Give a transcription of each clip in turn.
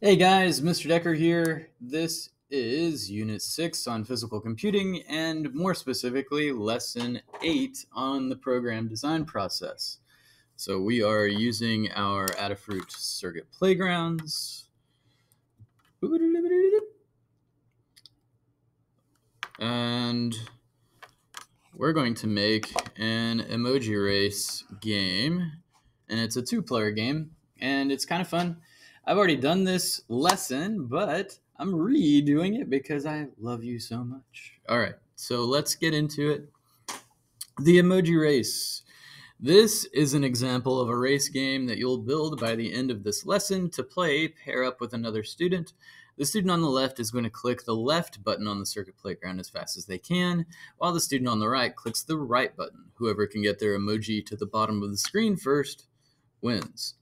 Hey guys, Mr. Decker here. This is Unit 6 on physical computing, and more specifically, Lesson 8 on the program design process. So we are using our Adafruit circuit playgrounds. And we're going to make an emoji race game, and it's a two-player game, and it's kind of fun. I've already done this lesson, but I'm redoing it because I love you so much. All right, so let's get into it. The emoji race. This is an example of a race game that you'll build by the end of this lesson to play, pair up with another student. The student on the left is going to click the left button on the circuit playground as fast as they can, while the student on the right clicks the right button. Whoever can get their emoji to the bottom of the screen first wins.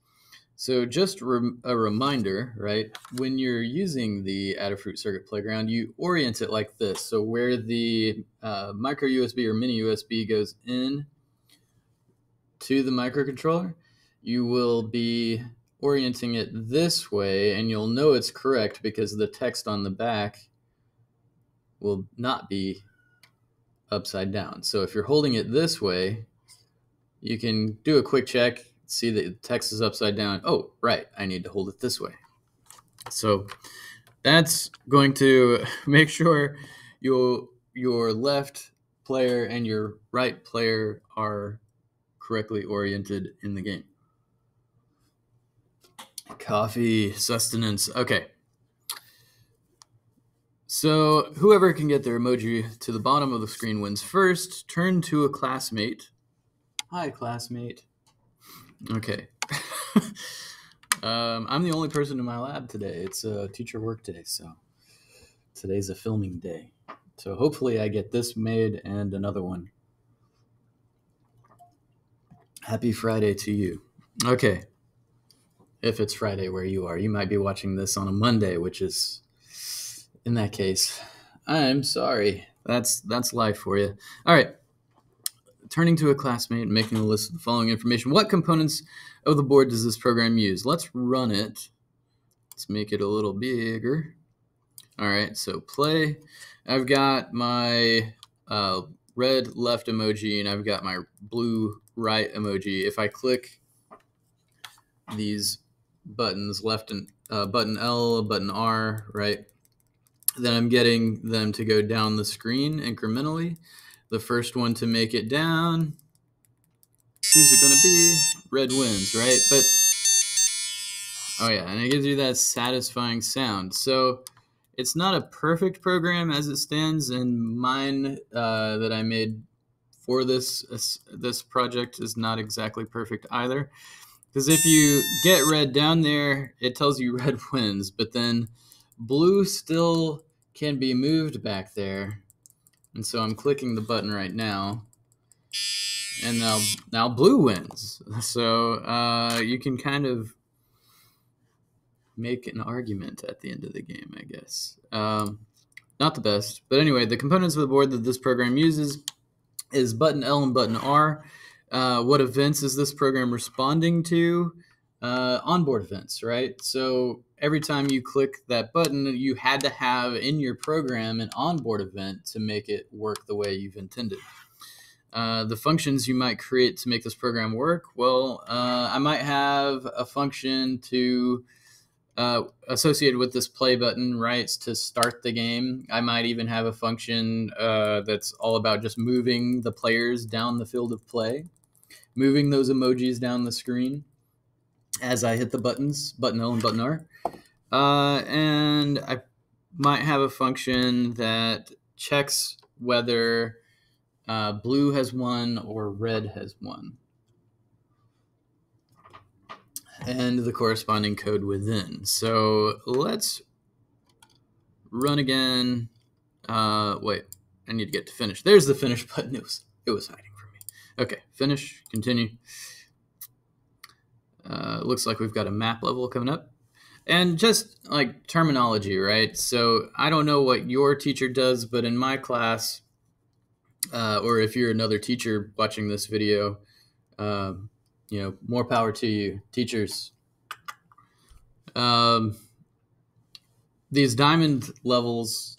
So just a reminder, right? When you're using the Adafruit circuit playground, you orient it like this. So where the micro USB or mini USB goes in to the microcontroller, you will be orienting it this way, and you'll know it's correct because the text on the back will not be upside down. So if you're holding it this way, you can do a quick check, see that the text is upside down. Oh, right, I need to hold it this way. So that's going to make sure your left player and your right player are correctly oriented in the game. Coffee, sustenance. Okay. So whoever can get their emoji to the bottom of the screen wins first. Turn to a classmate. Hi, classmate. Okay. I'm the only person in my lab today. It's a teacher work day, so today's a filming day. So hopefully I get this made and another one. Happy Friday to you. Okay. If it's Friday where you are, you might be watching this on a Monday, which is, in that case, I'm sorry. That's life for you. All right. Turning to a classmate and making a list of the following information. What components of the board does this program use? Let's run it. Let's make it a little bigger. All right, so play. I've got my red left emoji, and I've got my blue right emoji. If I click these buttons, left and button L, button R, right, then I'm getting them to go down the screen incrementally. The first one to make it down, who's it going to be? Red wins, right? But, oh yeah, and it gives you that satisfying sound. So it's not a perfect program as it stands, and mine that I made for this project is not exactly perfect either. Because if you get red down there, it tells you red wins, but then blue still can be moved back there. And so I'm clicking the button right now, and now blue wins. So you can kind of make an argument at the end of the game, I guess. Not the best, but anyway, the components of the board that this program uses is button L and button R. What events is this program responding to? Onboard events, right? So every time you click that button, you had to have in your program an onboard event to make it work the way you've intended. The functions you might create to make this program work, well, I might have a function to associated with this play button, right, to start the game. I might even have a function that's all about just moving the players down the field of play, moving those emojis down the screen as I hit the buttons, button L and button R. And I might have a function that checks whether blue has won or red has won, and the corresponding code within. So let's run again. Wait, I need to get to finish. There's the finish button. It was hiding from me. Okay, finish, continue. Looks like we've got a map level coming up. And just like terminology, right? So I don't know what your teacher does, but in my class, or if you're another teacher watching this video, more power to you, teachers. these diamond levels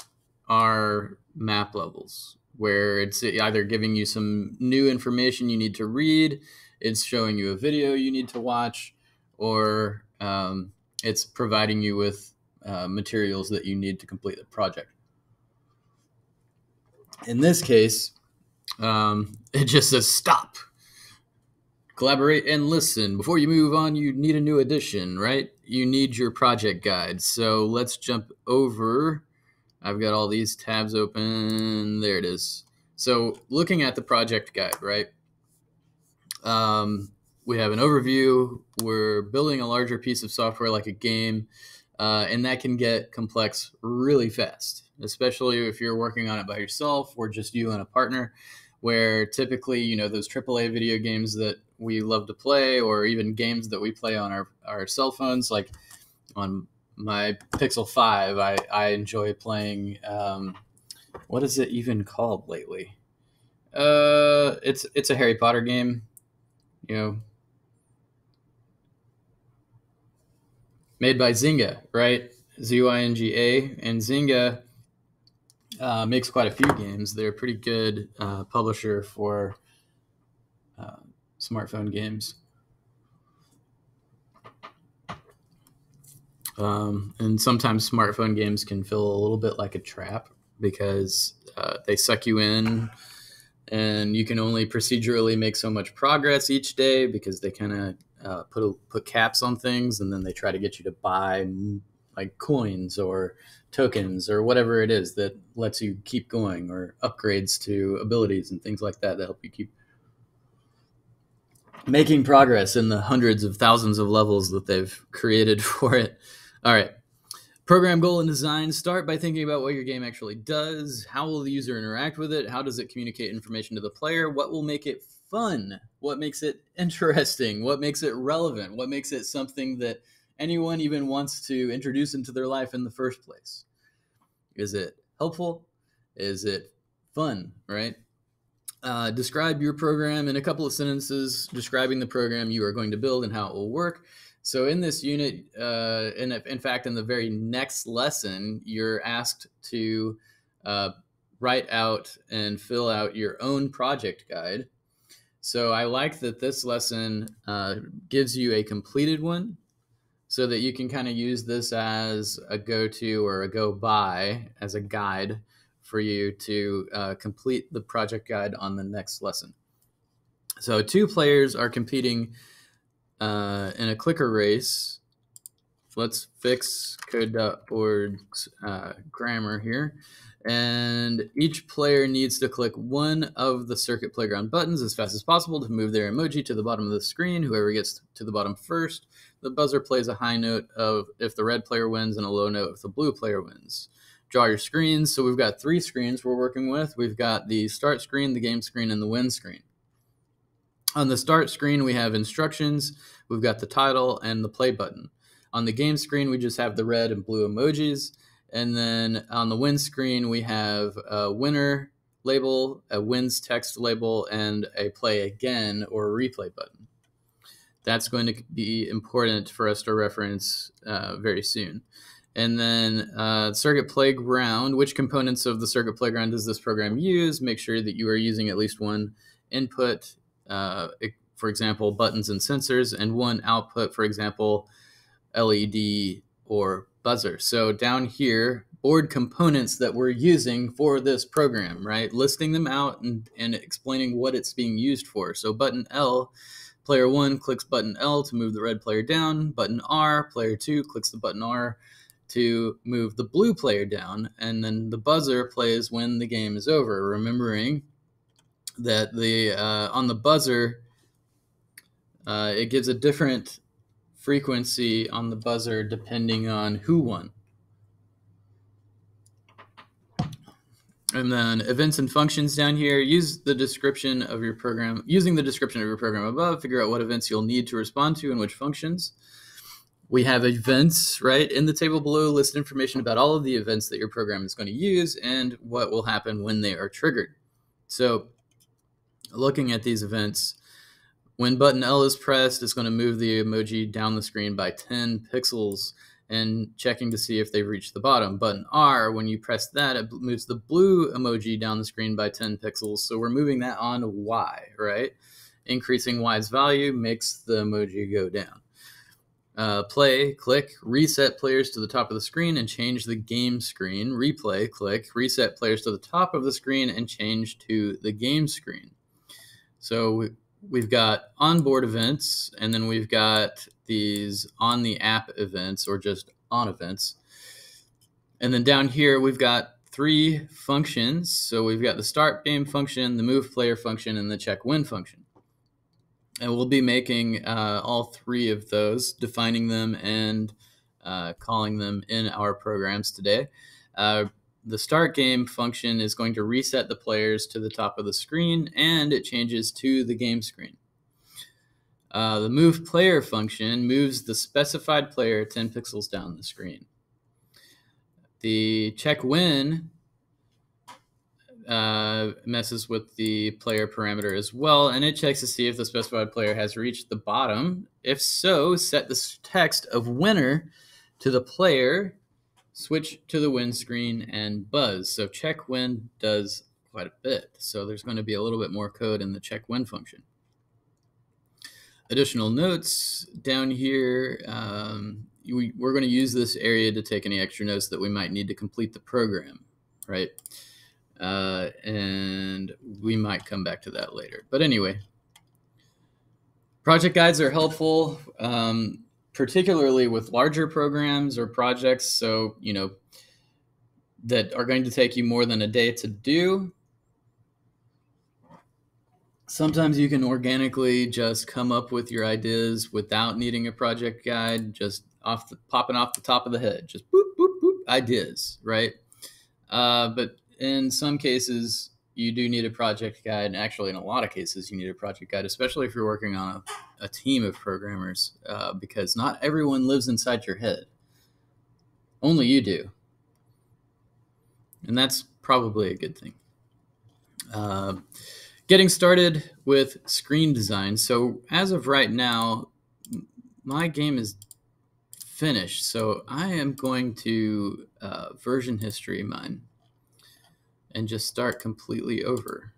are map levels where it's either giving you some new information you need to read, it's showing you a video you need to watch, or it's providing you with materials that you need to complete the project. In this case, it just says stop. Collaborate and listen. Before you move on, you need a new edition, right? You need your project guide. So let's jump over. I've got all these tabs open. There it is. So looking at the project guide, right? We have an overview. We're building a larger piece of software like a game, and that can get complex really fast, especially if you're working on it by yourself or just you and a partner, where typically, you know, those AAA video games that we love to play, or even games that we play on our cell phones, like on my Pixel 5, I enjoy playing, what is it even called lately? It's a Harry Potter game, you know, made by Zynga, right? Zynga, and Zynga makes quite a few games. They're a pretty good publisher for smartphone games. And sometimes smartphone games can feel a little bit like a trap because they suck you in, and you can only procedurally make so much progress each day because they kind of put caps on things, and then they try to get you to buy like coins or tokens or whatever it is that lets you keep going, or upgrades to abilities and things like that help you keep making progress in the hundreds of thousands of levels that they've created for it. All right. Program goal and design. Start by thinking about what your game actually does. How will the user interact with it? How does it communicate information to the player? What will make it fun? What makes it interesting? What makes it relevant? What makes it something that anyone even wants to introduce into their life in the first place? Is it helpful? Is it fun, right? Describe your program in a couple of sentences, describing the program you are going to build and how it will work. So in this unit, in fact, in the very next lesson, you're asked to write out and fill out your own project guide. So I like that this lesson gives you a completed one so that you can kind of use this as a go-to or a go-by as a guide for you to complete the project guide on the next lesson. So 2 players are competing in a clicker race. Let's fix code.org's grammar here. And each player needs to click one of the circuit playground buttons as fast as possible to move their emoji to the bottom of the screen. Whoever gets to the bottom first, the buzzer plays a high note of if the red player wins and a low note if the blue player wins. Draw your screens. So we've got 3 screens we're working with. We've got the start screen, the game screen, and the win screen. On the start screen, we have instructions. We've got the title and the play button. On the game screen, we just have the red and blue emojis. And then on the win screen, we have a winner label, a wins text label, and a play again or replay button. That's going to be important for us to reference very soon. And then circuit playground, which components of the circuit playground does this program use? Make sure that you are using at least one input, for example, buttons and sensors, and one output, for example, LED or buzzer. So down here, board components that we're using for this program, right? Listing them out and explaining what it's being used for. So button L, player 1 clicks button L to move the red player down. Button R, player 2 clicks the button R to move the blue player down. And then the buzzer plays when the game is over, remembering that on the buzzer, it gives a different frequency on the buzzer depending on who won. And then events and functions down here, use the description of your program. Using the description of your program above, figure out what events you'll need to respond to and which functions. We have events, right? In the table below, list information about all of the events that your program is going to use and what will happen when they are triggered. So looking at these events, when button L is pressed, it's going to move the emoji down the screen by 10 pixels. and checking to see if they've reached the bottom. Button R, when you press that, it moves the blue emoji down the screen by 10 pixels. So we're moving that on Y, right? Increasing Y's value makes the emoji go down. Play, click, reset players to the top of the screen and change the game screen. Replay, click, reset players to the top of the screen and change to the game screen. So we've got onboard events, and then we've got these on the app events, or just on events. And then down here, we've got 3 functions. So we've got the start game function, the move player function, and the check win function. And we'll be making all 3 of those, defining them and calling them in our programs today. The start game function is going to reset the players to the top of the screen, and it changes to the game screen. The move player function moves the specified player 10 pixels down the screen. The check win messes with the player parameter as well, and it checks to see if the specified player has reached the bottom. If so, set the text of winner to the player, switch to the windscreen, and buzz. So check win does quite a bit. So there's going to be a little bit more code in the check win function. Additional notes down here. We're going to use this area to take any extra notes that we might need to complete the program, right? And we might come back to that later. But anyway, project guides are helpful, particularly with larger programs or projects. So, that are going to take you more than a day to do. Sometimes you can organically just come up with your ideas without needing a project guide, just popping off the top of the head, just boop, boop, boop, ideas, right? But in some cases, you do need a project guide. And actually, in a lot of cases, you need a project guide, especially if you're working on a team of programmers, because not everyone lives inside your head. Only you do. And that's probably a good thing. Getting started with screen design. So as of right now, my game is finished. So I am going to version history mine and just start completely over.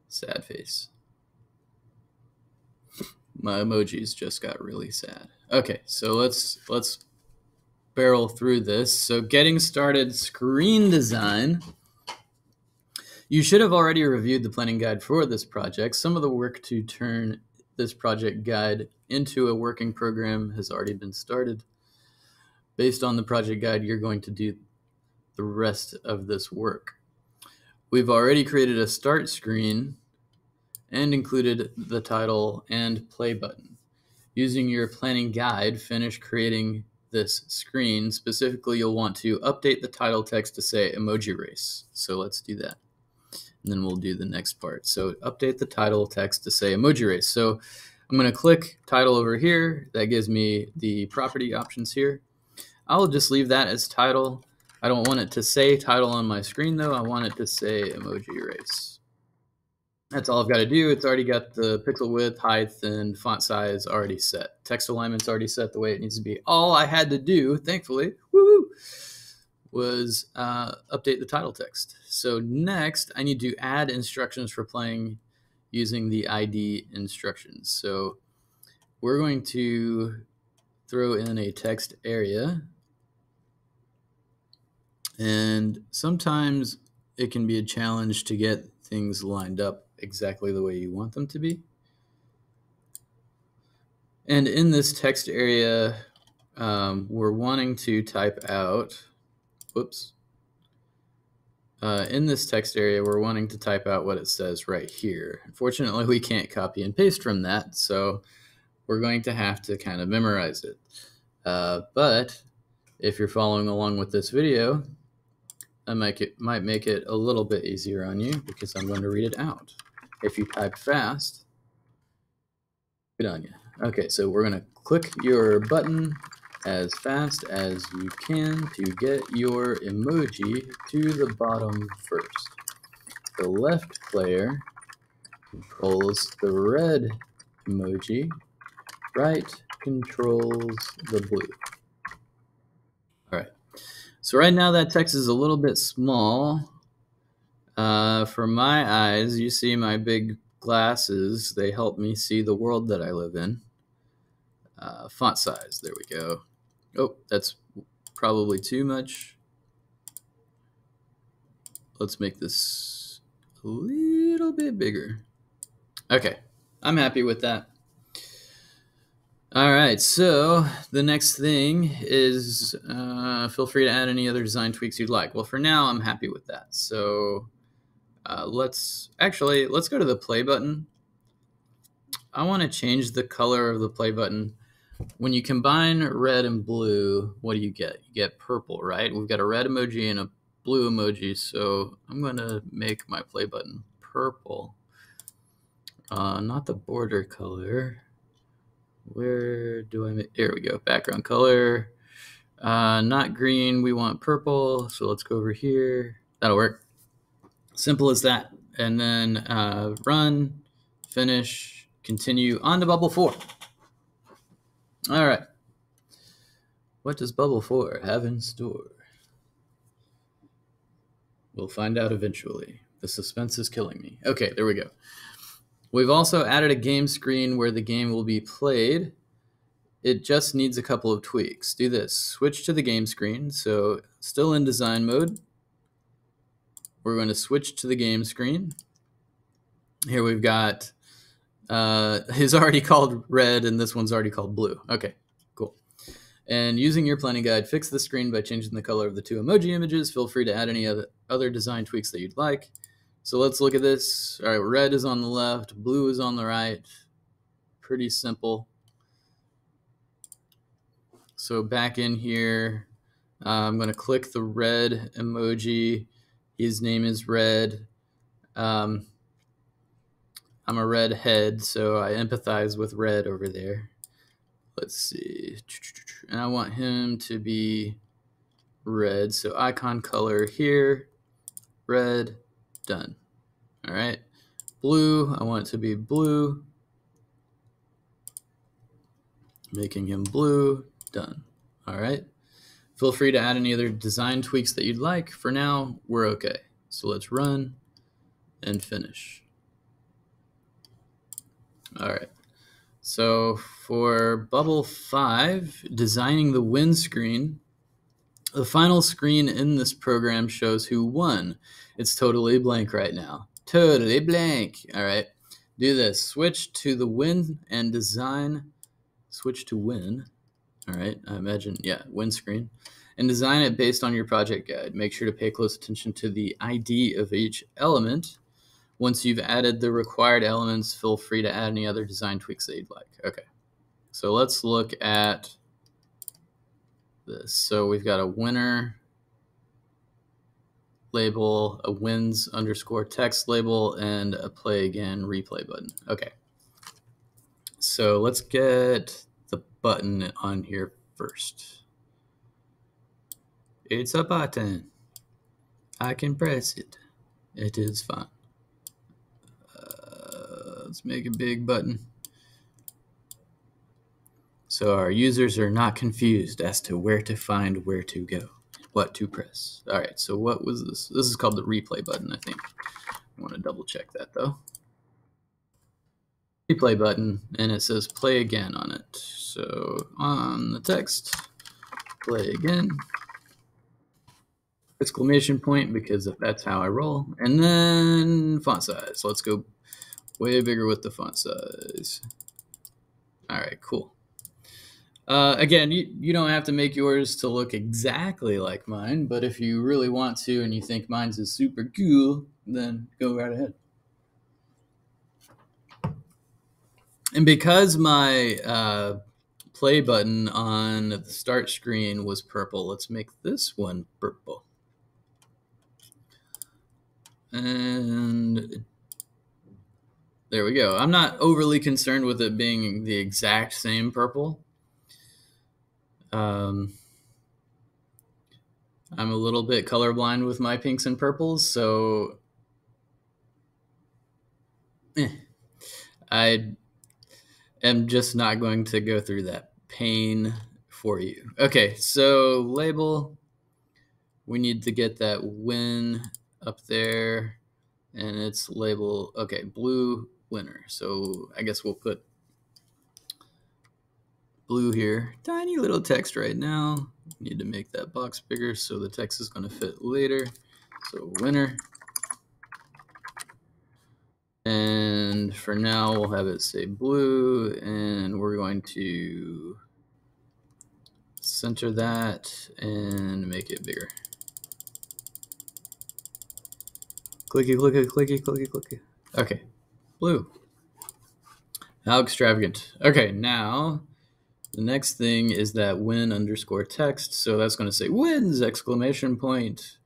Sad face. My emojis just got really sad. Okay, so let's barrel through this. So getting started screen design. You should have already reviewed the planning guide for this project. Some of the work to turn this project guide into a working program has already been started. Based on the project guide, you're going to do the rest of this work. We've already created a start screen and included the title and play button. Using your planning guide, finish creating this screen. Specifically, you'll want to update the title text to say emoji race. So let's do that. And then we'll do the next part. So update the title text to say emoji race. So I'm going to click title over here. That gives me the property options here. I'll just leave that as title. I don't want it to say title on my screen though. I want it to say emoji race. That's all I've got to do. It's already got the pixel width, height, and font size already set. Text alignment's already set the way it needs to be. All I had to do, thankfully, was update the title text. So next, I need to add instructions for playing using the ID instructions. So we're going to throw in a text area. And sometimes it can be a challenge to get things lined up exactly the way you want them to be. And in this text area, we're wanting to type out, in this text area, we're wanting to type out what it says right here. Unfortunately, we can't copy and paste from that, so we're going to have to kind of memorize it. But if you're following along with this video, I might make it a little bit easier on you because I'm going to read it out. If you type fast, good on you. Okay, so we're going to click your button as fast as you can to get your emoji to the bottom first. The left player controls the red emoji, right controls the blue. So right now that text is a little bit small. For my eyes, you see my big glasses. They help me see the world that I live in. Font size, there we go. Oh, that's probably too much. Let's make this a little bit bigger. Okay, I'm happy with that. All right, so the next thing is feel free to add any other design tweaks you'd like. Well, for now, I'm happy with that. So let's go to the play button. I want to change the color of the play button. When you combine red and blue, what do you get? You get purple, right? We've got a red emoji and a blue emoji, so I'm going to make my play button purple. Not the border color. Where do I make? There we go. Background color. Not green. We want purple. So let's go over here. That'll work. Simple as that. And then run, finish, continue on to bubble 4. All right. What does bubble 4 have in store? We'll find out eventually. The suspense is killing me. Okay, there we go. We've also added a game screen where the game will be played. It just needs a couple of tweaks. Do this. Switch to the game screen. So still in design mode. We're going to switch to the game screen. Here we've got, is already called red and this one's already called blue. Okay, cool. And using your planning guide, fix the screen by changing the color of the 2 emoji images. Feel free to add any other design tweaks that you'd like. So let's look at this. All right, red is on the left, blue is on the right. Pretty simple. So back in here, I'm going to click the red emoji. His name is Red. I'm a redhead, so I empathize with Red over there. Let's see. And I want him to be red. So icon color here, red, done. All right. Blue, I want it to be blue. Making him blue, done. All right. Feel free to add any other design tweaks that you'd like. For now, we're okay. So let's run and finish. All right. So for bubble 5, designing the windscreen, the final screen in this program shows who won. It's totally blank right now. Totally blank. All right. Do this. Switch to the win and design. Switch to win. All right. I imagine, yeah, windscreen. And design it based on your project guide. Make sure to pay close attention to the ID of each element. Once you've added the required elements, feel free to add any other design tweaks that you'd like. Okay. So let's look at this. So we've got a winner label, a wins underscore text label, and a play again replay button. Okay. So let's get the button on here first. It's a button. I can press it. It is fun. Let's make a big button. So our users are not confused as to where to find where to go, what to press. All right, so what was this? This is called the replay button, I think. I want to double check that though. Replay button, and it says play again on it. So on the text, play again. Exclamation point, because that's how I roll. And then font size. Let's go way bigger with the font size. All right, cool. Again, you don't have to make yours to look exactly like mine, but if you really want to and you think mine's is super cool, then go right ahead. And because my play button on the start screen was purple, let's make this one purple. And there we go. I'm not overly concerned with it being the exact same purple. I'm a little bit colorblind with my pinks and purples, so I am just not going to go through that pain for you. Okay, so label, we need to get that win up there, and it's label, okay, blue winner. So I guess we'll put blue here. Tiny little text right now. Need to make that box bigger so the text is going to fit later. So winner. And for now, we'll have it say blue, and we're going to center that and make it bigger. Clicky, clicky, clicky, clicky, clicky. Okay, blue. How extravagant. Okay, now the next thing is that win underscore text. So that's going to say wins exclamation point.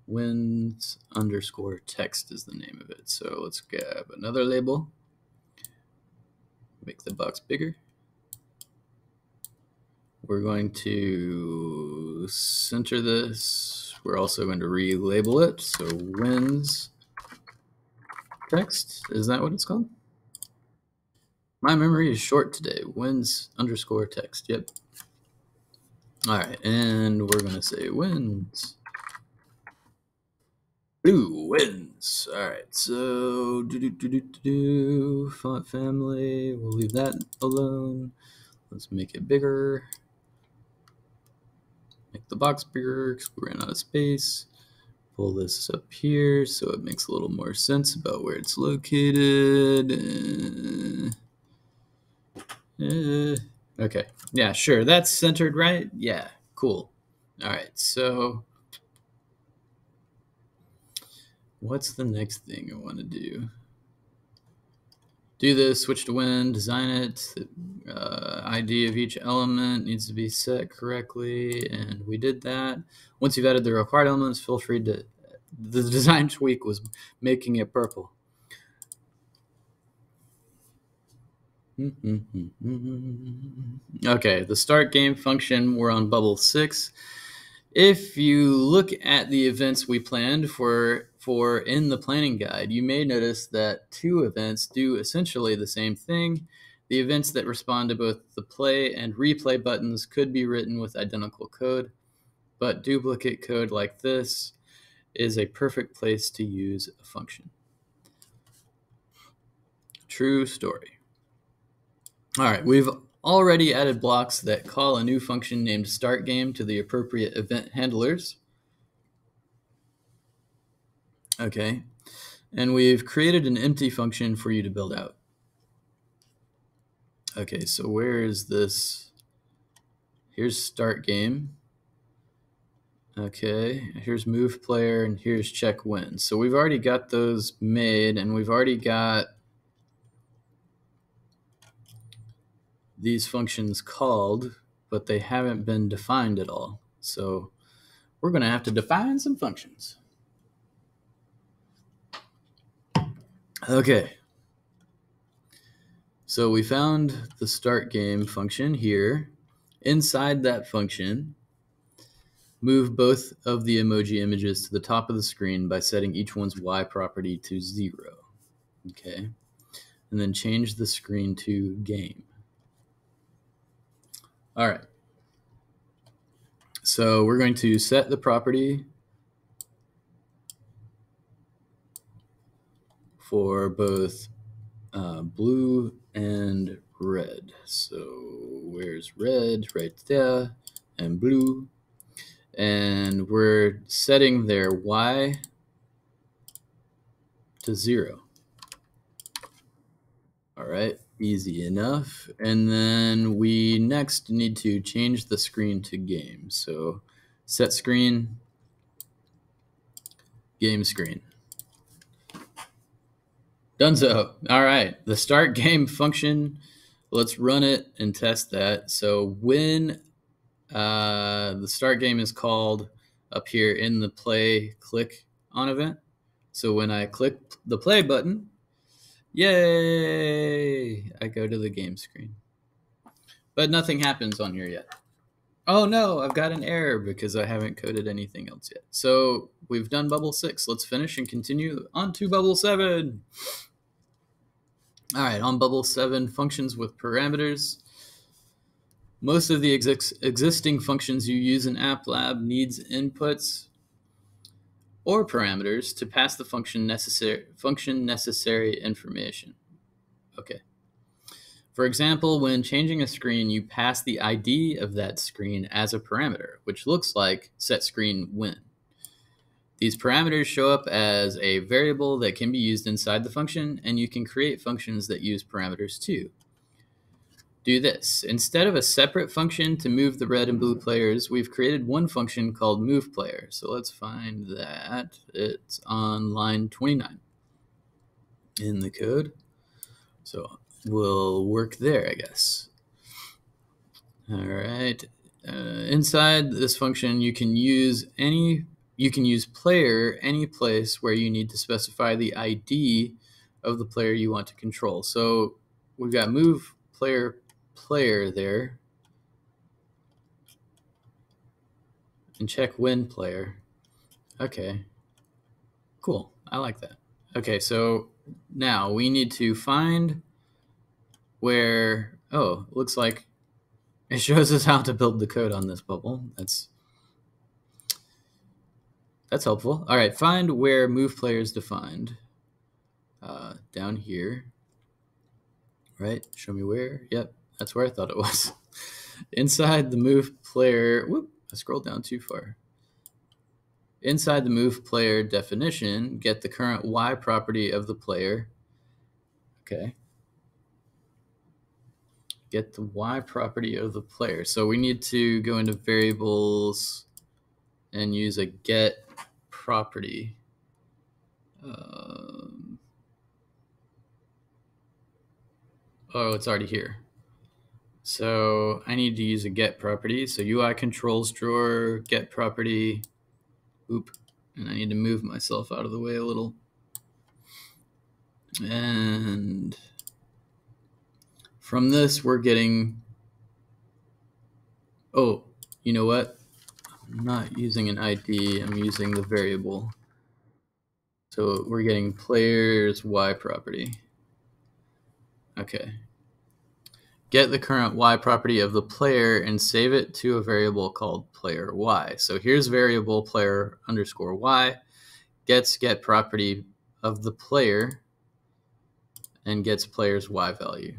Wins underscore text is the name of it. So let's grab another label. Make the box bigger. We're going to center this. We're also going to relabel it. So wins text. Is that what it's called? My memory is short today. Wins underscore text. Yep. All right. And we're going to say wins. Blue wins. All right. So font family. We'll leave that alone. Let's make it bigger. Make the box bigger because we ran out of space. Pull this up here so it makes a little more sense about where it's located. Okay. Yeah, sure. That's centered, right? Yeah, cool. All right. So what's the next thing I want to do? Do this, switch to win, design it. The ID of each element needs to be set correctly, and we did that. Once you've added the required elements, feel free to. The design tweak was making it purple. Okay, the start game function, we're on bubble 6. If you look at the events we planned for in the planning guide, you may notice that 2 events do essentially the same thing. The events that respond to both the play and replay buttons could be written with identical code, but duplicate code like this is a perfect place to use a function. True story. All right, we've already added blocks that call a new function named start game to the appropriate event handlers. Okay, and we've created an empty function for you to build out. Okay, so where is this? Here's start game. Okay, here's move player, and here's check win. So we've already got those made, and we've already got these functions called, but they haven't been defined at all. So we're going to have to define some functions. Okay. So we found the start game function here. Inside that function, move both of the emoji images to the top of the screen by setting each one's Y property to 0. Okay. And then change the screen to game. All right. So we're going to set the property for both blue and red. So where's red? Right there. And blue. And we're setting their Y to 0. All right, easy enough. And then we next need to change the screen to game. So set screen, game screen. Donezo. All right, the start game function, let's run it and test that. So when the start game is called up here in the play click on event. So when I click the play button, yay, I go to the game screen. But nothing happens on here yet. Oh no, I've got an error because I haven't coded anything else yet. So we've done bubble 6. Let's finish and continue on to bubble 7. All right, on bubble 7, functions with parameters. Most of the existing functions you use in AppLab needs inputs or parameters to pass the function necessary information. Okay. For example, when changing a screen, you pass the ID of that screen as a parameter, which looks like setScreenWhen. These parameters show up as a variable that can be used inside the function, and you can create functions that use parameters too. Do this. Instead of a separate function to move the red and blue players, we've created one function called movePlayer. So let's find that. It's on line 29 in the code. So we'll work there, I guess. All right. Inside this function, you can use player any place where you need to specify the ID of the player you want to control. So we've got move player there, and check when player. Okay, cool. I like that. Okay, so now we need to find where, oh, looks like it shows us how to build the code on this bubble. That's helpful. All right, find where move player is defined. Down here, right? Show me where. Yep, that's where I thought it was. Inside the move player, whoop, I scrolled down too far. Inside the move player definition, get the current Y property of the player. Okay. Get the Y property of the player. So we need to go into variables and use a get property. Oh, it's already here. So I need to use a get property. So UI controls drawer, get property. Oop. And I need to move myself out of the way a little. And from this, we're getting, oh, you know what? I'm not using an ID, I'm using the variable. So we're getting player's Y property. Okay. Get the current Y property of the player and save it to a variable called player Y. So here's variable player underscore Y, gets get property of the player and gets player's Y value.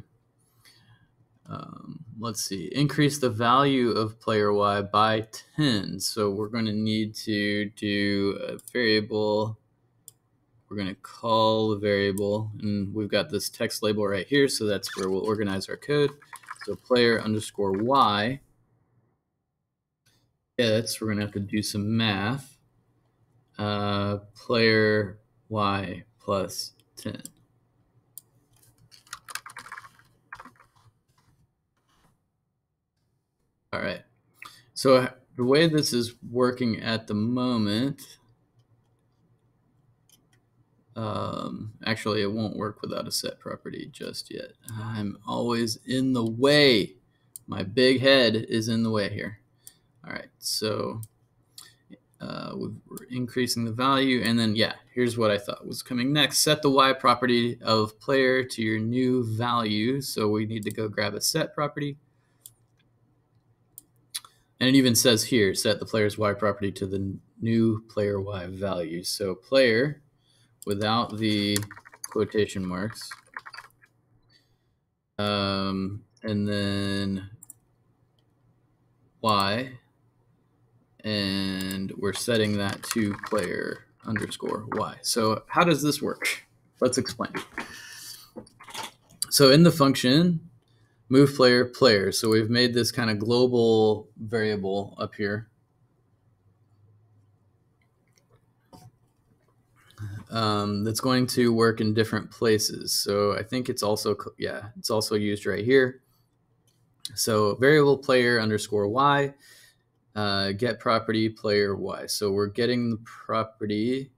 Let's see, increase the value of player Y by 10. So we're going to need to do a variable. We're going to call the variable, and we've got this text label right here, so that's where we'll organize our code. So player underscore Y gets, we're going to have to do some math, player Y plus 10. All right. So the way this is working at the moment, actually it won't work without a set property just yet. I'm always in the way. My big head is in the way here. All right, so we're increasing the value, and then yeah, here's what I thought was coming next. Set the Y property of player to your new value. So we need to go grab a set property. And it even says here, set the player's Y property to the new player Y value. So player without the quotation marks. And then Y. And we're setting that to player underscore Y. So how does this work? Let's explain. So in the function, move player. So we've made this kind of global variable up here. That's going to work in different places. So I think it's also, yeah, it's also used right here. So variable player underscore Y, get property player Y. So we're getting the property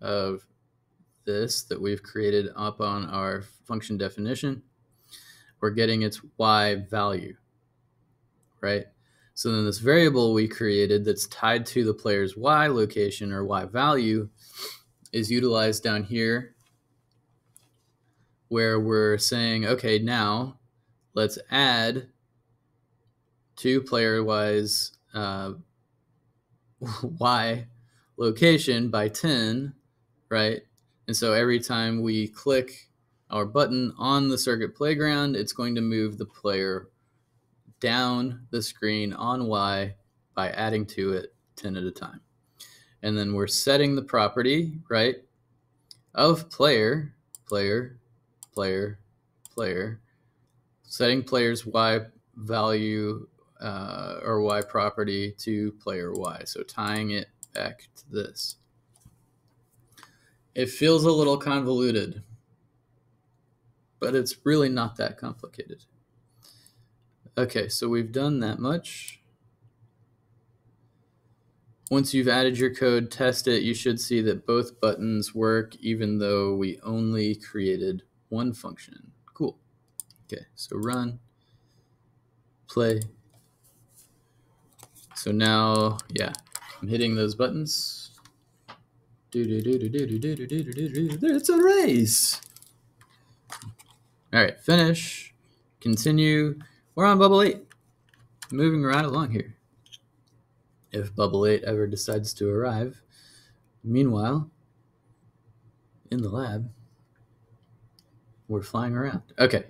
of this that we've created up on our function definition. We're getting its Y value, right? So then this variable we created that's tied to the player's Y location or Y value is utilized down here where we're saying, okay, now let's add to player-wise Y location by 10, right? And so every time we click our button on the circuit playground, it's going to move the player down the screen on Y by adding to it 10 at a time. And then we're setting the property, right, of player, player, player, player, setting player's Y value or Y property to player Y. So tying it back to this. It feels a little convoluted, but it's really not that complicated. Okay, so we've done that much. Once you've added your code, test it. You should see that both buttons work, even though we only created one function. Cool. Okay, so run, play. So now, yeah, I'm hitting those buttons. It's a race. All right, finish, continue. We're on bubble 8, moving right along here. If bubble 8 ever decides to arrive. Meanwhile, in the lab, we're flying around. Okay,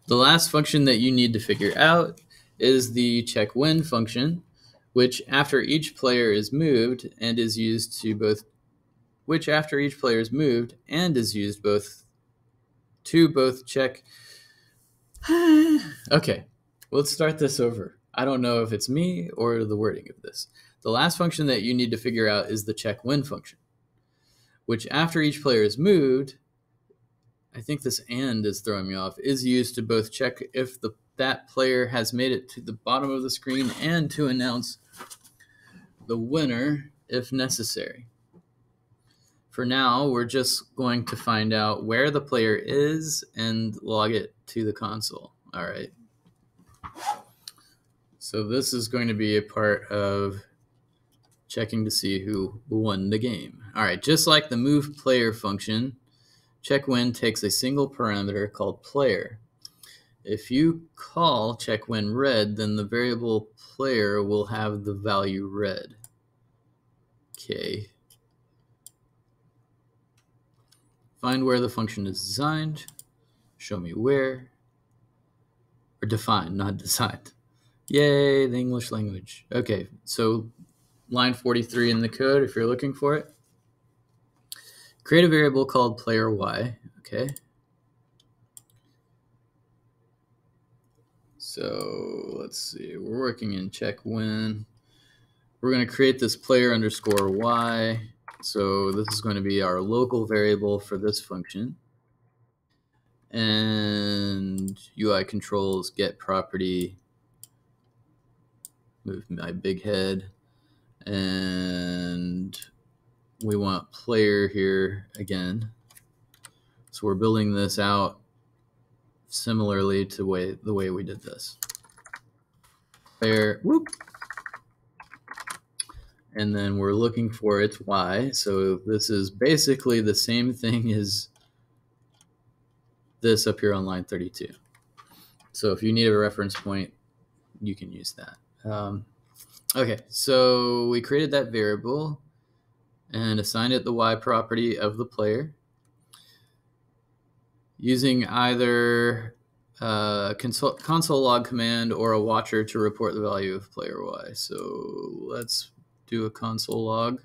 the last function that you need to figure out is the check when function, which after each player is moved and is used to both, check. Okay, let's start this over. I don't know if it's me or the wording of this. The last function that you need to figure out is the check when function, which after each player is moved, I think this and is throwing me off, is used to both check if that player has made it to the bottom of the screen and to announce the winner if necessary. For now, we're just going to find out where the player is and log it to the console. All right. So this is going to be a part of checking to see who won the game. All right, just like the move player function, check when takes a single parameter called player. If you call check when red, then the variable player will have the value red. Okay. Find where the function is designed. Show me where. Or defined, not designed. Yay, the English language. Okay, so line 43 in the code, if you're looking for it. Create a variable called player Y. Okay. So let's see, we're working in check when. We're going to create this player underscore Y. So this is going to be our local variable for this function. And UI controls get property, move my big head, and we want player here again. So we're building this out similarly to the way we did this. Player, whoop. And then we're looking for its Y. So this is basically the same thing as this up here on line 32. So if you need a reference point, you can use that. Okay, so we created that variable and assigned it the Y property of the player using either console log command or a watcher to report the value of player Y. So let's do a console log.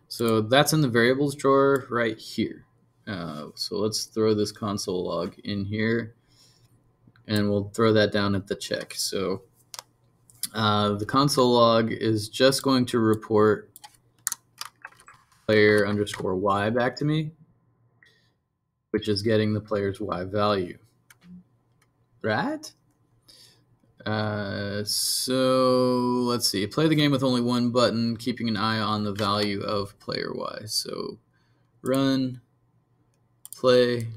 So that's in the variables drawer right here. So let's throw this console log in here, and we'll throw that down at the check. So the console log is just going to report player underscore Y back to me, which is getting the player's Y value, right? So let's see, play the game with only one button, keeping an eye on the value of player Y. So run, play.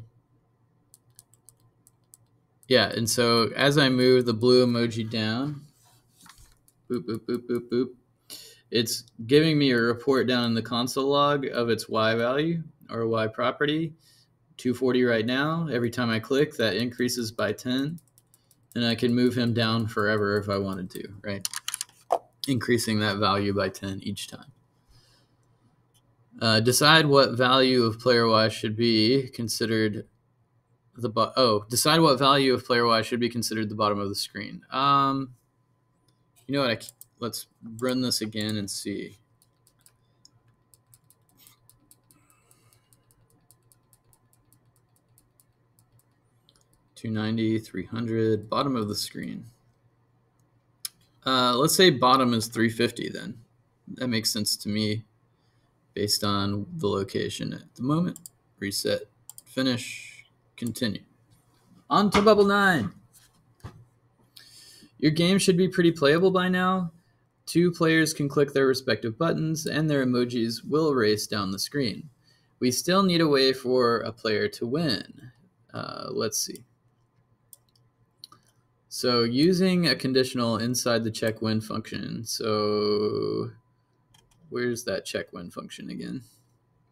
Yeah, and so as I move the blue emoji down, boop, boop, boop, boop, boop, it's giving me a report down in the console log of its Y value or Y property, 240 right now. Every time I click, that increases by 10. And I can move him down forever if I wanted to, right? Increasing that value by 10 each time. Decide what value of player Y should be considered decide what value of player Y should be considered the bottom of the screen. You know what? Let's run this again and see. $290, $300, bottom of the screen. Let's say bottom is $350 then. That makes sense to me based on the location at the moment. Reset, finish, continue. On to bubble 9. Your game should be pretty playable by now. 2 players can click their respective buttons and their emojis will race down the screen. We still need a way for a player to win. Let's see. So using a conditional inside the check win function. So where's that check win function again?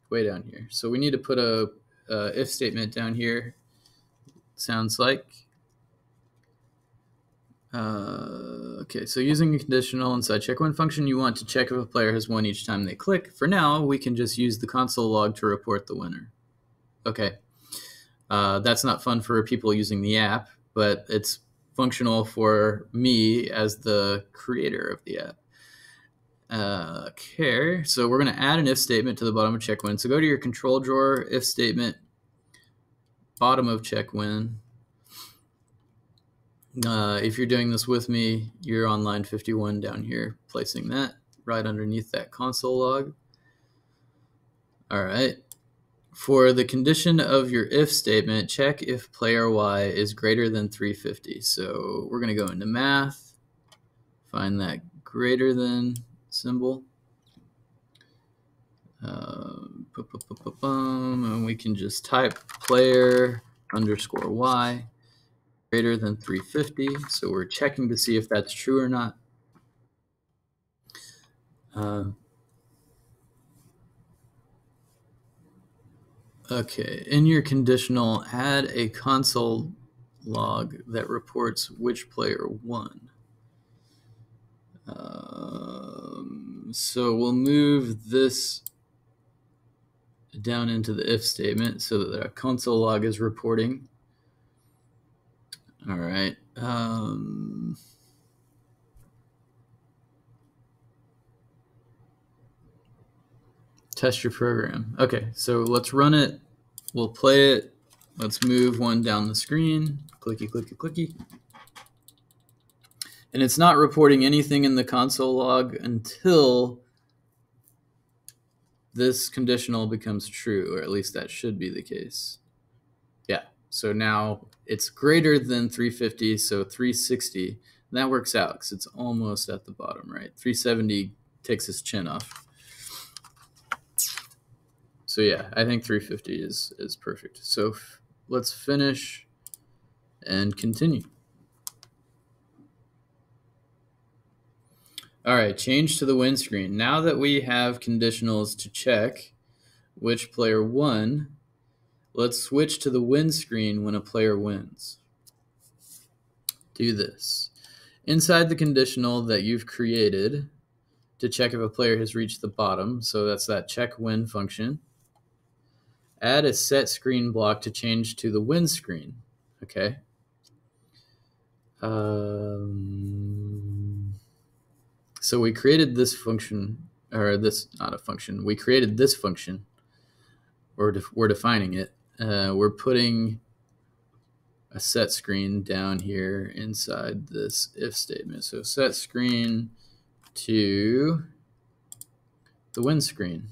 Way down here. So we need to put a if statement down here. Sounds like. Okay, so using a conditional inside check win function, you want to check if a player has won each time they click. For now, we can just use the console log to report the winner. Okay, that's not fun for people using the app, but it's functional for me as the creator of the app. Okay, so we're going to add an if statement to the bottom of check win. So go to your control drawer, if statement, bottom of check win. If you're doing this with me, you're on line 51 down here, placing that right underneath that console log. All right. For the condition of your if statement, check if player Y is greater than 350. So we're going to go into math, find that greater than symbol. And we can just type player underscore Y greater than 350. So we're checking to see if that's true or not. Okay, in your conditional, add a console log that reports which player won. So we'll move this down into the if statement so that the console log is reporting. All right. Test your program. Okay, so let's run it. We'll play it. Let's move one down the screen. Clicky, clicky, clicky. And it's not reporting anything in the console log until this conditional becomes true, or at least that should be the case. Yeah, so now it's greater than 350, so 360. And that works out because it's almost at the bottom, right? 370 takes his chin off. So yeah, I think 350 is perfect. So let's finish and continue. All right, change to the windscreen. Now that we have conditionals to check which player won, let's switch to the windscreen when a player wins. Do this. Inside the conditional that you've created to check if a player has reached the bottom, so that's that check win function, add a set screen block to change to the windscreen. Okay. So we created this function, or this, not a function, we created this function, or we're defining it. We're putting a set screen down here inside this if statement. So set screen to the windscreen.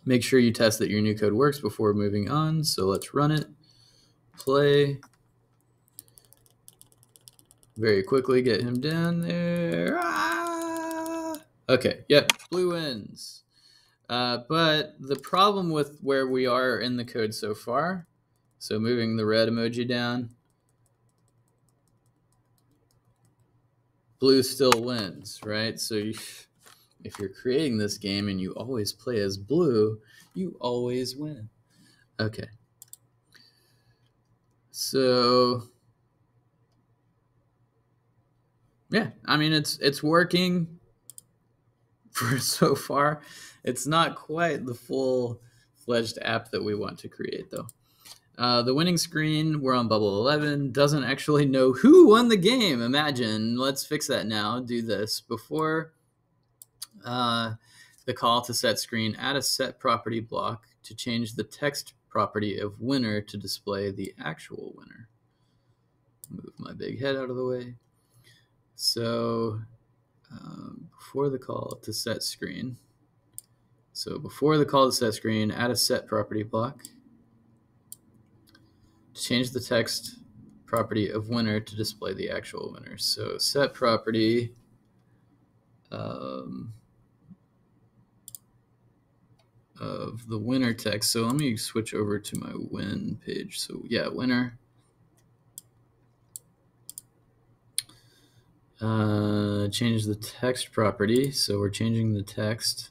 Make sure you test that your new code works before moving on. So let's run it, play. Very quickly get him down there. Ah! Okay, yep, blue wins. But the problem with where we are in the code so far, so moving the red emoji down, blue still wins, right? So if you're creating this game and you always play as blue, you always win. Okay. So Yeah, I mean it's working for so far. It's not quite the full-fledged app that we want to create, though. The winning screen, we're on bubble 11, doesn't actually know who won the game. Imagine. Let's fix that now. Do this. Before the call to set screen, add a set property block to change the text property of winner to display the actual winner. Move my big head out of the way. So before the call to set screen, add a set property block to change the text property of winner to display the actual winner. So set property of the winner text. So let me switch over to my win page. So yeah, winner. Change the text property. So we're changing the text.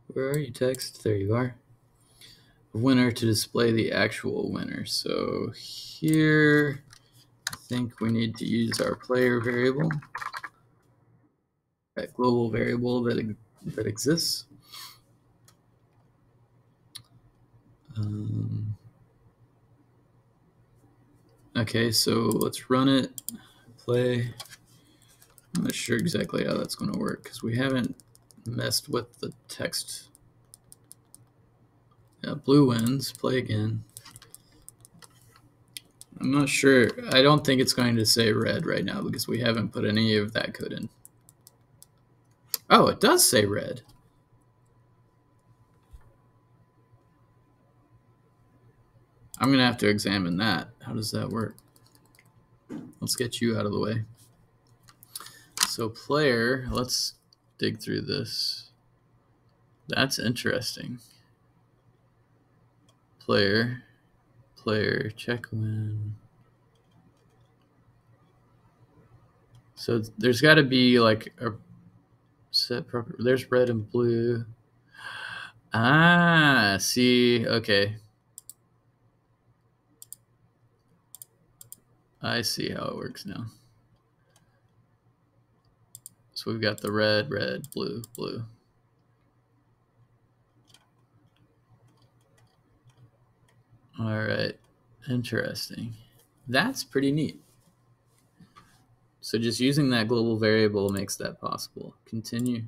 Where are you, text? There you are. Winner to display the actual winner. So here, I think we need to use our player variable, that global variable that exists. Okay, so let's run it, play. I'm not sure exactly how that's going to work because we haven't messed with the text. Yeah, blue wins, play again. I'm not sure. I don't think it's going to say red right now because we haven't put any of that code in. Oh, it does say red. I'm going to have to examine that. How does that work? Let's get you out of the way. So player, let's dig through this. That's interesting. Player, check win. So there's got to be like a set property. There's red and blue. Ah, see, okay. I see how it works now. So we've got the red, blue, blue. All right, interesting. That's pretty neat. So just using that global variable makes that possible. Continue.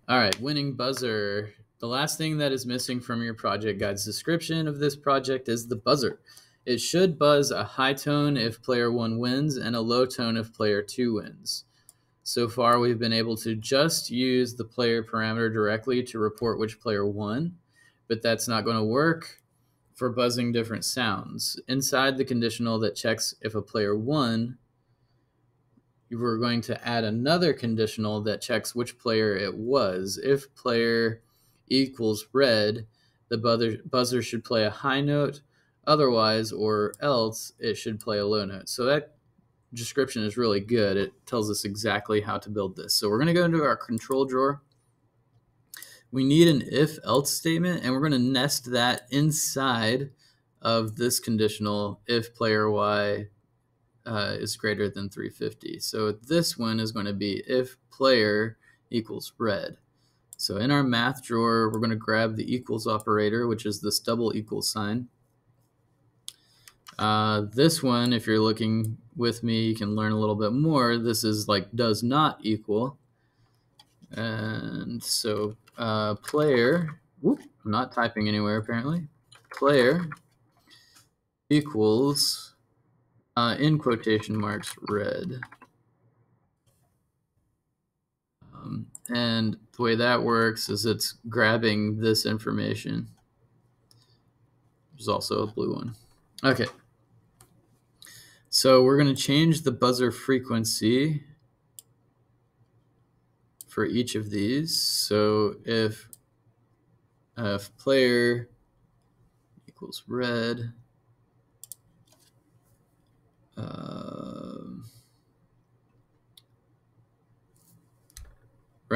All right, winning buzzer. The last thing that is missing from your project guide's description of this project is the buzzer. It should buzz a high tone if player 1 wins and a low tone if player 2 wins. So far, we've been able to just use the player parameter directly to report which player won, but that's not going to work for buzzing different sounds. Inside the conditional that checks if a player won, we're going to add another conditional that checks which player it was. If player equals red, the buzzer should play a high note. Otherwise, or else, it should play a low note. So that description is really good. It tells us exactly how to build this. So we're going to go into our control drawer. We need an if-else statement, and we're going to nest that inside of this conditional if player y is greater than 350. So this one is going to be if player equals red. So in our math drawer, we're going to grab the equals operator, which is this double equals sign. This one, if you're looking with me, you can learn a little bit more. This is like does not equal. And so player, whoop, I'm not typing anywhere apparently. Player equals, in quotation marks, red. And the way that works is it's grabbing this information. There's also a blue one. Okay. So we're going to change the buzzer frequency for each of these. So if player equals red,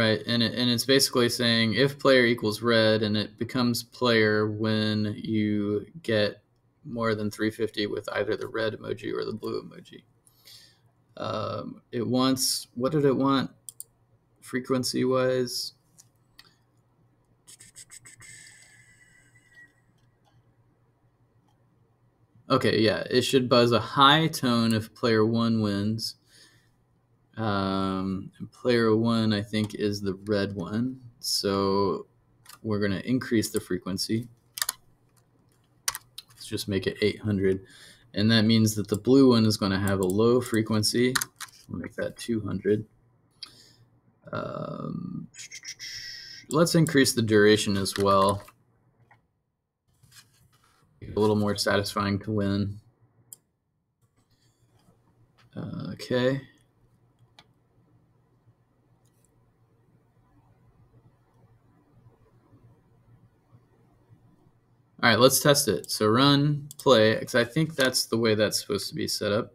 Right, and it's basically saying if player equals red, and it becomes player when you get more than 350 with either the red emoji or the blue emoji. It wants, what did it want frequency-wise? Okay, yeah, it should buzz a high tone if player 1 wins. And player 1, I think, is the red one. So we're going to increase the frequency. Let's just make it 800. And that means that the blue one is going to have a low frequency. We'll make that 200. Let's increase the duration as well. A little more satisfying to win. Okay. All right, let's test it. So run, play, because I think that's the way that's supposed to be set up.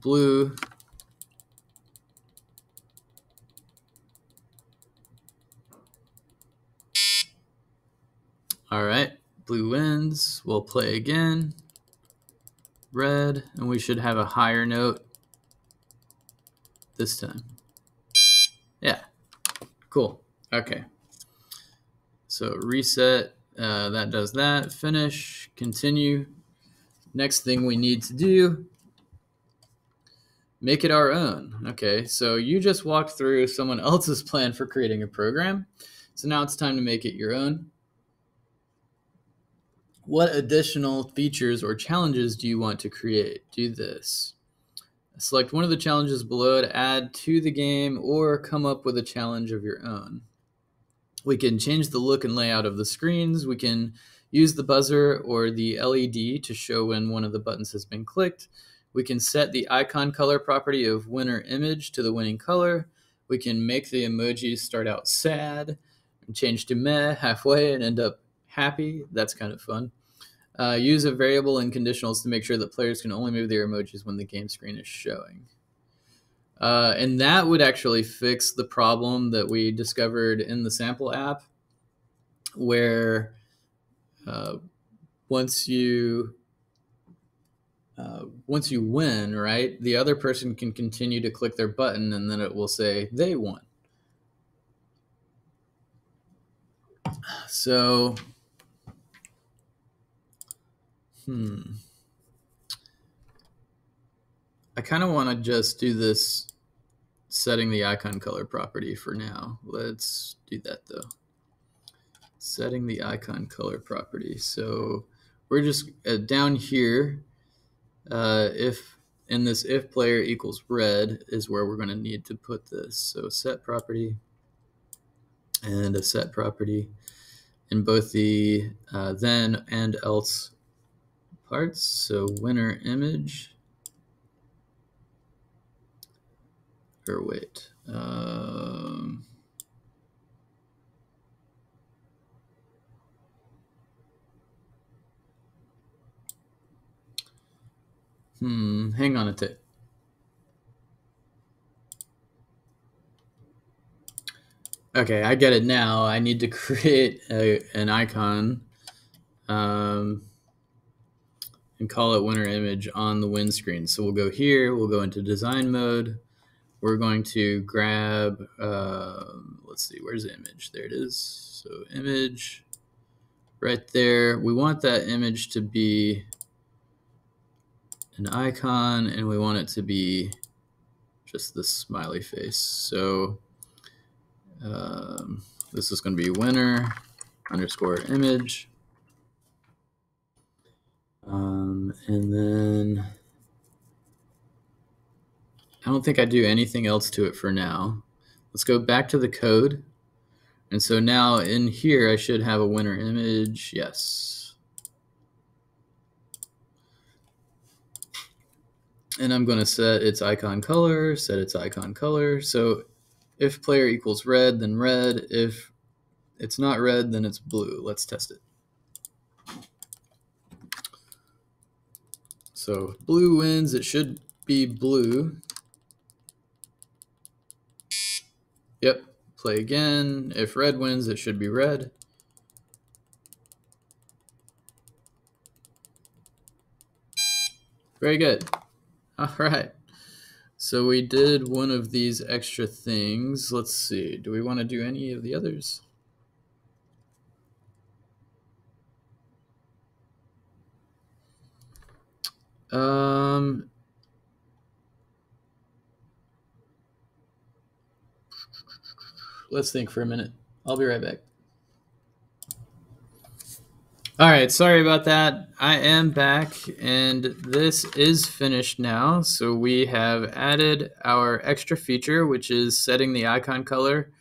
Blue. All right, blue wins. We'll play again. Red, and we should have a higher note this time. Yeah, cool. Okay. So reset, that does that. Finish, continue. Next thing we need to do, make it our own. Okay, so you just walked through someone else's plan for creating a program. So now it's time to make it your own. What additional features or challenges do you want to create? Do this. Select one of the challenges below to add to the game or come up with a challenge of your own. We can change the look and layout of the screens. We can use the buzzer or the LED to show when one of the buttons has been clicked. We can set the icon color property of winner image to the winning color. We can make the emojis start out sad and change to meh halfway and end up happy. That's kind of fun. Use a variable in conditionals to make sure that players can only move their emojis when the game screen is showing. And that would actually fix the problem that we discovered in the sample app, where once you win, right, the other person can continue to click their button, and then it will say they won. So, I kind of want to just do this setting the icon color property for now. Let's do that though. Setting the icon color property. So we're just down here. If in this if player equals red is where we're going to need to put this. So set property and a set property in both the then and else parts. So winner image. Or wait. Hang on a tick. Okay, I get it now. I need to create an icon and call it winner image on the windscreen. So we'll go here, we'll go into design mode. We're going to grab, let's see, where's the image? There it is. So image right there. We want that image to be an icon, and we want it to be just the smiley face. So this is going to be winner underscore image. And then I don't think I do anything else to it for now. Let's go back to the code. And so now in here, I should have a winner image. Yes. And I'm going to set its icon color, set its icon color. So if player equals red, then red. If it's not red, then it's blue. Let's test it. So blue wins. It should be blue. play again. If red wins, it should be red. Very good. All right. So we did one of these extra things. Let's see. Do we want to do any of the others? Let's think for a minute. I'll be right back. All right, sorry about that. I am back, and this is finished now. So we have added our extra feature, which is setting the icon color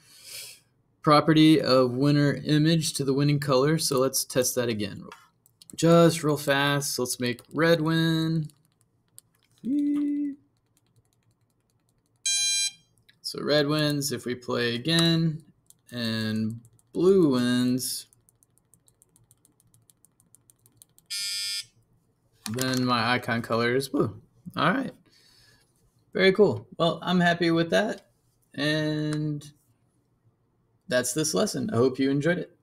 property of winner image to the winning color. So let's test that again. Just real fast. Let's make red win. So red wins if we play again, and blue wins. Then my icon color is blue. All right. Very cool. Well, I'm happy with that. And that's this lesson. I hope you enjoyed it.